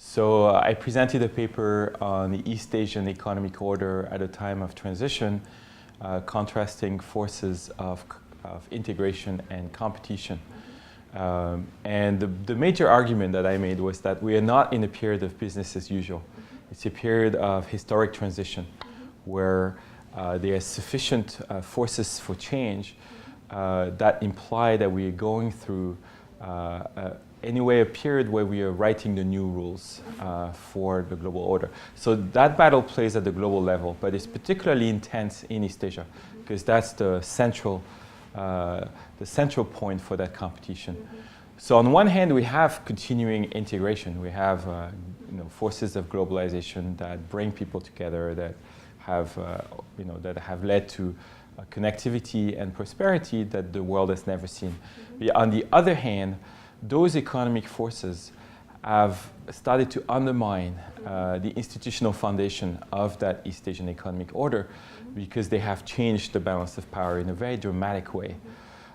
So I presented a paper on the East Asian economic order at a time of transition, contrasting forces of integration and competition. And the major argument that I made was that we are not in a period of business as usual. It's a period of historic transition where there are sufficient forces for change that imply that we are going through anyway a period where we are writing the new rules for the global order. So that battle plays at the global level, but it's particularly intense in East Asia because that's the central point for that competition. So on one hand, we have continuing integration. We have forces of globalization that bring people together, that have led to connectivity and prosperity that the world has never seen. But on the other hand, those economic forces have started to undermine the institutional foundation of that East Asian economic order because they have changed the balance of power in a very dramatic way.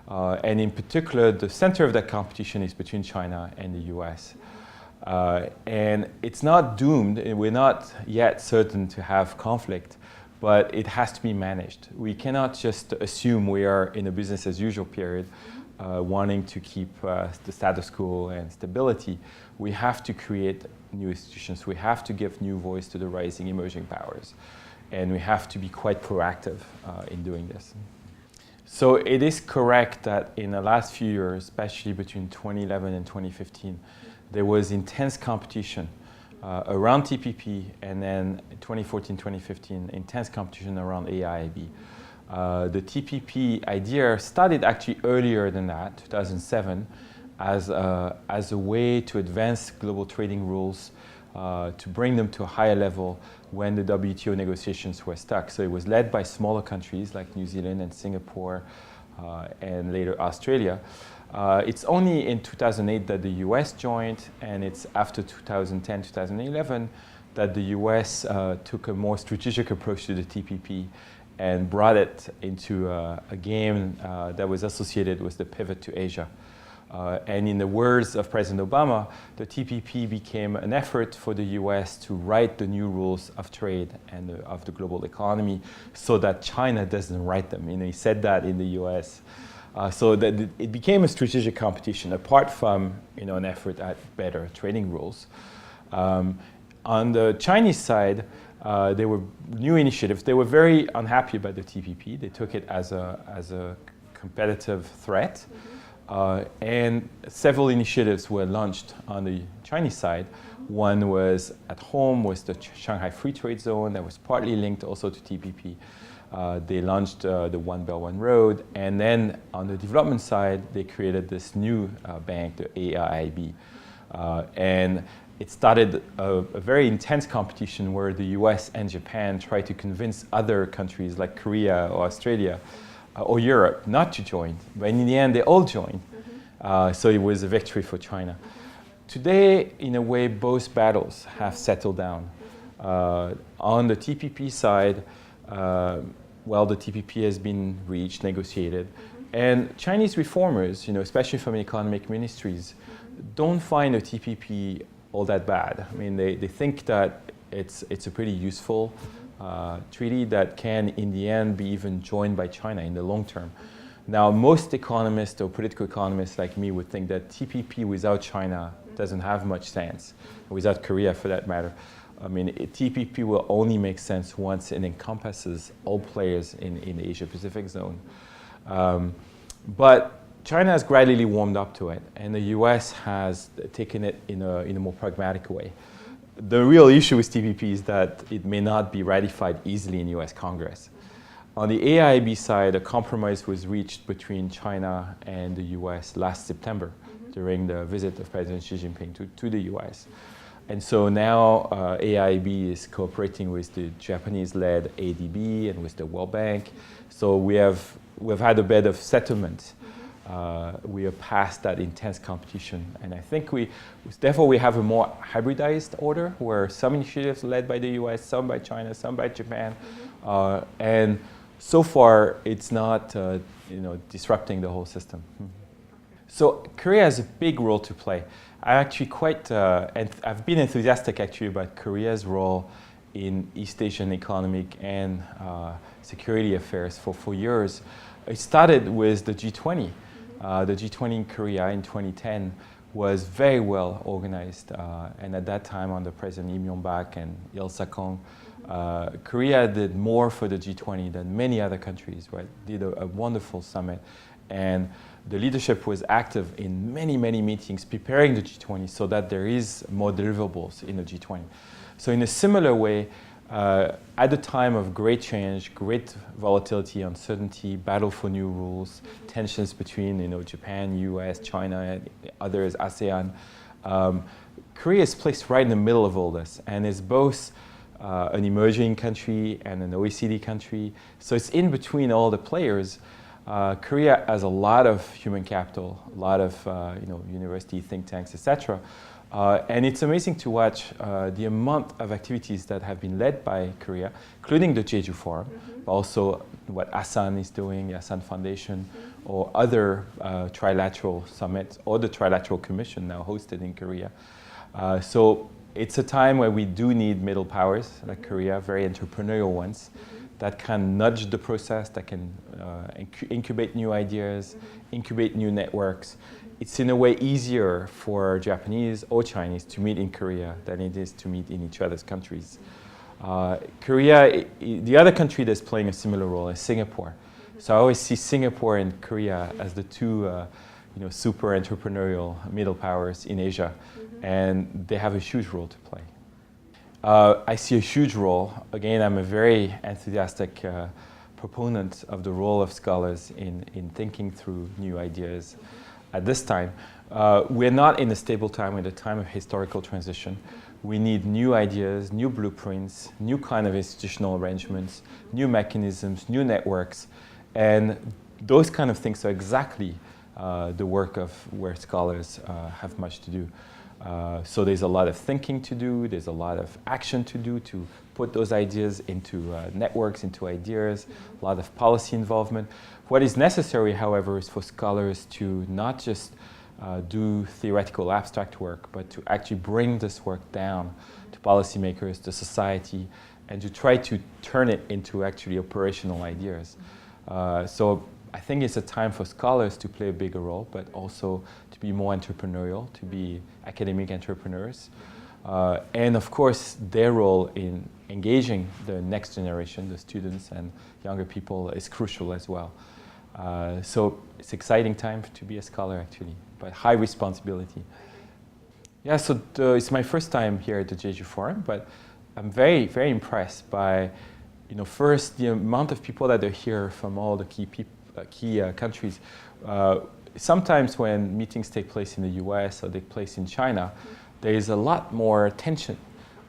And in particular, the center of that competition is between China and the US. And it's not doomed. We're not yet certain to have conflict, but it has to be managed. We cannot just assume we are in a business as usual period, wanting to keep the status quo and stability. We have to create new institutions. We have to give new voice to the rising emerging powers. And we have to be quite proactive in doing this. So it is correct that in the last few years, especially between 2011 and 2015, there was intense competition around TPP, and then in 2014, 2015, intense competition around AIIB. The TPP idea started actually earlier than that, 2007, as a way to advance global trading rules, to bring them to a higher level when the WTO negotiations were stuck. So it was led by smaller countries like New Zealand and Singapore and later Australia. It's only in 2008 that the US joined, and it's after 2010, 2011 that the US took a more strategic approach to the TPP and brought it into a game that was associated with the pivot to Asia. And in the words of President Obama, the TPP became an effort for the US to write the new rules of trade and of the global economy so that China doesn't write them. He said that in the US. So that it became a strategic competition apart from an effort at better trading rules. On the Chinese side, there were new initiatives. They were very unhappy about the TPP. They took it as a competitive threat. And several initiatives were launched on the Chinese side. One was at home, was the Shanghai Free Trade Zone that was partly linked also to TPP. They launched the One Belt One Road, and then on the development side, they created this new bank, the AIIB. And it started a very intense competition where the US and Japan tried to convince other countries like Korea or Australia or Europe not to join. But in the end, they all joined. So it was a victory for China. Today, in a way, both battles have settled down. On the TPP side, the TPP has been reached, negotiated. And Chinese reformers, especially from economic ministries, don't find the TPP all that bad. I mean, they think that it's a pretty useful treaty that can, in the end, be even joined by China in the long term. Now, most economists or political economists like me would think that TPP without China doesn't have much sense, without Korea for that matter. I mean, TPP will only make sense once it encompasses all players in the Asia-Pacific zone. But China has gradually warmed up to it, and the US has taken it in a more pragmatic way. The real issue with TPP is that it may not be ratified easily in US Congress. On the AIIB side, a compromise was reached between China and the US last September during the visit of President Xi Jinping to the US. And so now AIIB is cooperating with the Japanese-led AIIB and with the World Bank. So we've had a bit of settlement. We are past that intense competition, and I think therefore we have a more hybridized order where some initiatives led by the US, some by China, some by Japan, and so far it's not disrupting the whole system. So Korea has a big role to play. I'm actually quite, and I've been enthusiastic actually about Korea's role in East Asian economic and security affairs for years. It started with the G20. The G20 in Korea in 2010 was very well organized, and at that time under President Lee Myung-bak and Il Sakong, Korea did more for the G20 than many other countries, right? Did a wonderful summit, and the leadership was active in many, many meetings preparing the G20 so that there is more deliverables in the G20. So in a similar way, at the time of great change, great volatility, uncertainty, battle for new rules, tensions between Japan, US, China, and others, ASEAN, Korea is placed right in the middle of all this, and is both an emerging country and an OECD country. So it's in between all the players. Korea has a lot of human capital, a lot of university think tanks, etc. And it's amazing to watch the amount of activities that have been led by Korea, including the Jeju Forum, but also what ASAN is doing, the ASAN Foundation, or other trilateral summits, or the Trilateral Commission now hosted in Korea. So it's a time where we do need middle powers like Korea, very entrepreneurial ones, that can nudge the process, that can incubate new ideas, incubate new networks. It's in a way easier for Japanese or Chinese to meet in Korea than it is to meet in each other's countries. Korea, the other country that's playing a similar role is Singapore. So I always see Singapore and Korea as the two super entrepreneurial middle powers in Asia, and they have a huge role to play. I see a huge role. Again, I'm a very enthusiastic proponent of the role of scholars in thinking through new ideas. At this time, we're not in a stable time, we're in a time of historical transition. We need new ideas, new blueprints, new kind of institutional arrangements, new mechanisms, new networks, and those kind of things are exactly the work of where scholars have much to do. So there's a lot of thinking to do, there's a lot of action to do to put those ideas into networks, into ideas, a lot of policy involvement. What is necessary, however, is for scholars to not just do theoretical abstract work, but to actually bring this work down to policymakers, to society, and to try to turn it into actually operational ideas. So I think it's a time for scholars to play a bigger role, but also to be more entrepreneurial, to be academic entrepreneurs. And of course, their role in engaging the next generation, the students and younger people, is crucial as well. So it's an exciting time to be a scholar, actually, but high responsibility. Yeah, so it's my first time here at the Jeju Forum, but I'm very, very impressed by, first, the amount of people that are here from all the key countries. Sometimes when meetings take place in the US or take place in China, there is a lot more tension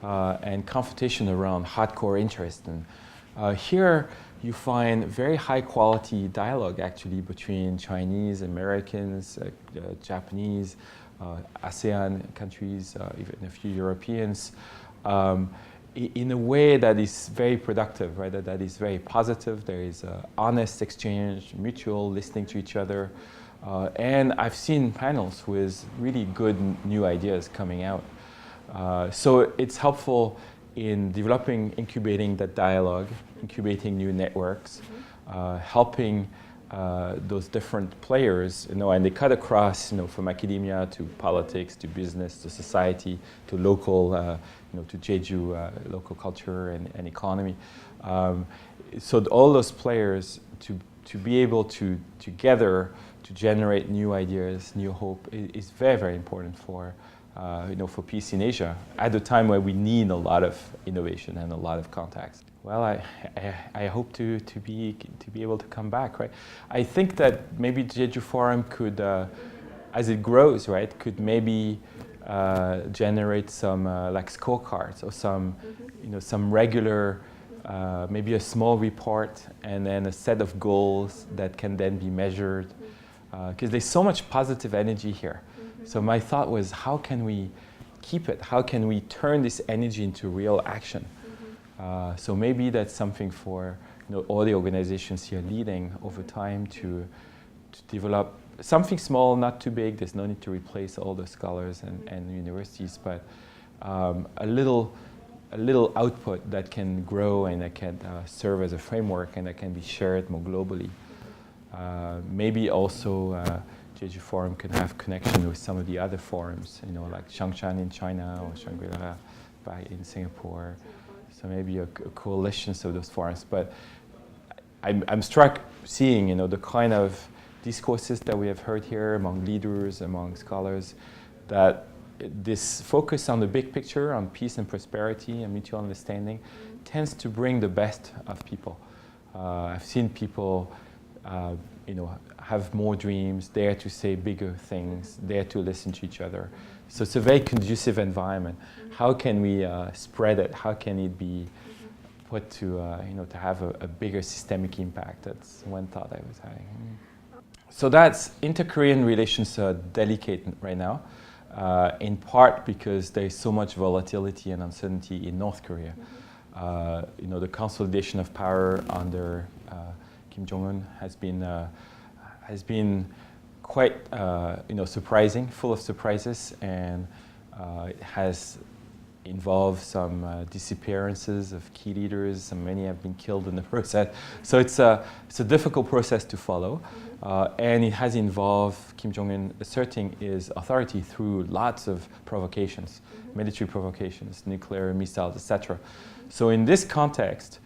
and confrontation around hardcore interest. And here you find very high quality dialogue actually between Chinese, Americans, Japanese, ASEAN countries, even a few Europeans, in a way that is very productive, right? That is very positive. There is honest exchange, mutual listening to each other. And I've seen panels with really good new ideas coming out. So it's helpful in developing, incubating that dialogue, incubating new networks, helping those different players, and they cut across, from academia to politics to business to society to local, to Jeju, local culture and economy. So all those players to be able to together to generate new ideas, new hope is very, very important for peace in Asia at a time where we need a lot of innovation and a lot of contacts. Well, I hope to be able to come back, right? I think that maybe Jeju Forum could, as it grows, right, could maybe generate some like scorecards or some, some regular, maybe a small report and then a set of goals that can then be measured. Because there's so much positive energy here. So my thought was, how can we keep it? How can we turn this energy into real action? So maybe that's something for all the organizations here leading over time to develop something small, not too big. There's no need to replace all the scholars and universities, but a little output that can grow and that can serve as a framework and that can be shared more globally. Maybe also Jeju Forum can have connection with some of the other forums, you know, like Shangshan in China or Shangri-La in Singapore. So maybe a coalition of those forums. But I'm struck seeing, you know, the kind of discourses that we have heard here among leaders, among scholars, that this focus on the big picture, on peace and prosperity and mutual understanding, tends to bring the best of people. I've seen people, you know, have more dreams, dare to say bigger things, dare to listen to each other. So it's a very conducive environment. How can we spread it? How can it be put to, you know, to have a bigger systemic impact? That's one thought I was having. So that's inter-Korean relations are delicate right now, in part because there is so much volatility and uncertainty in North Korea. You know, the consolidation of power under Kim Jong-un has been quite, you know, surprising, full of surprises, and it has involved some disappearances of key leaders, and many have been killed in the process. So it's a difficult process to follow, and it has involved Kim Jong-un asserting his authority through lots of provocations, military provocations, nuclear missiles, etc. So in this context,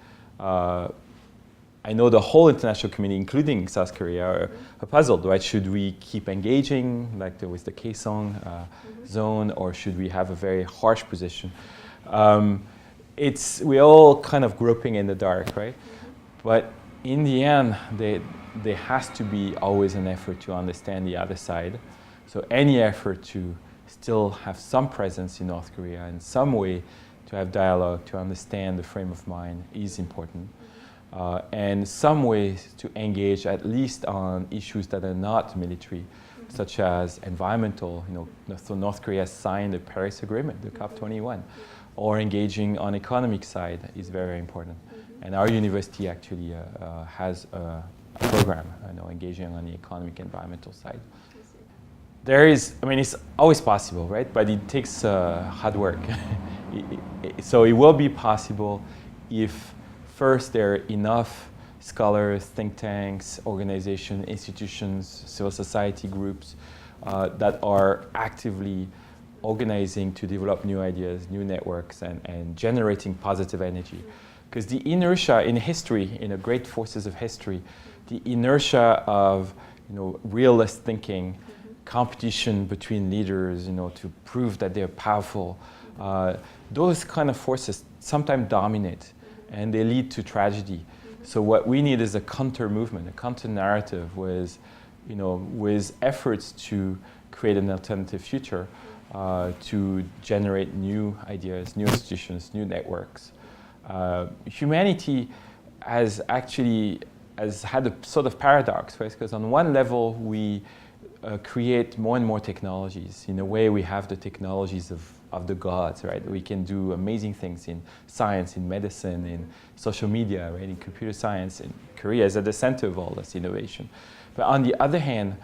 I know the whole international community, including South Korea, are puzzled, right? Should we keep engaging, like there was the Kaesong zone, or should we have a very harsh position? We're all kind of groping in the dark, right? But in the end, there has to be always an effort to understand the other side. So any effort to still have some presence in North Korea, in some way to have dialogue, to understand the frame of mind is important. And some ways to engage at least on issues that are not military, such as environmental. You know, so North Korea has signed the Paris Agreement, the COP21, or engaging on economic side is very important. And our university actually has a program, you know, engaging on the economic environmental side. There is, I mean, it's always possible, right? But it takes hard work. So it will be possible if first, there are enough scholars, think tanks, organizations, institutions, civil society groups that are actively organizing to develop new ideas, new networks, and generating positive energy. Because the inertia in history, in the great forces of history, the inertia of, you know, realist thinking, competition between leaders, you know, to prove that they're powerful, those kind of forces sometimes dominate. And they lead to tragedy. So what we need is a counter movement, a counter narrative with, you know, with efforts to create an alternative future, to generate new ideas, new institutions, new networks. Humanity has had a sort of paradox, right? Because on one level we create more and more technologies. In a way, we have the technologies of the gods, right? We can do amazing things in science, in medicine, in social media, right? In computer science. And Korea is at the center of all this innovation. But on the other hand,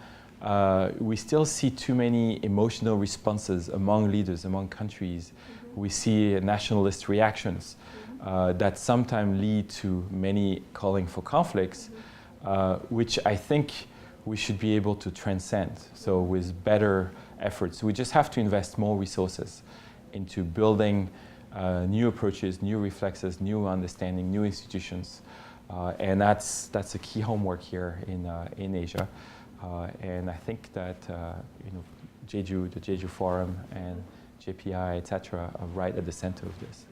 we still see too many emotional responses among leaders, among countries. We see nationalist reactions that sometimes lead to many calling for conflicts, which I think we should be able to transcend. So with better efforts, we just have to invest more resources into building new approaches, new reflexes, new understanding, new institutions. And that's a key homework here in Asia. And I think that you know, the Jeju Forum and JPI, etc., are right at the center of this.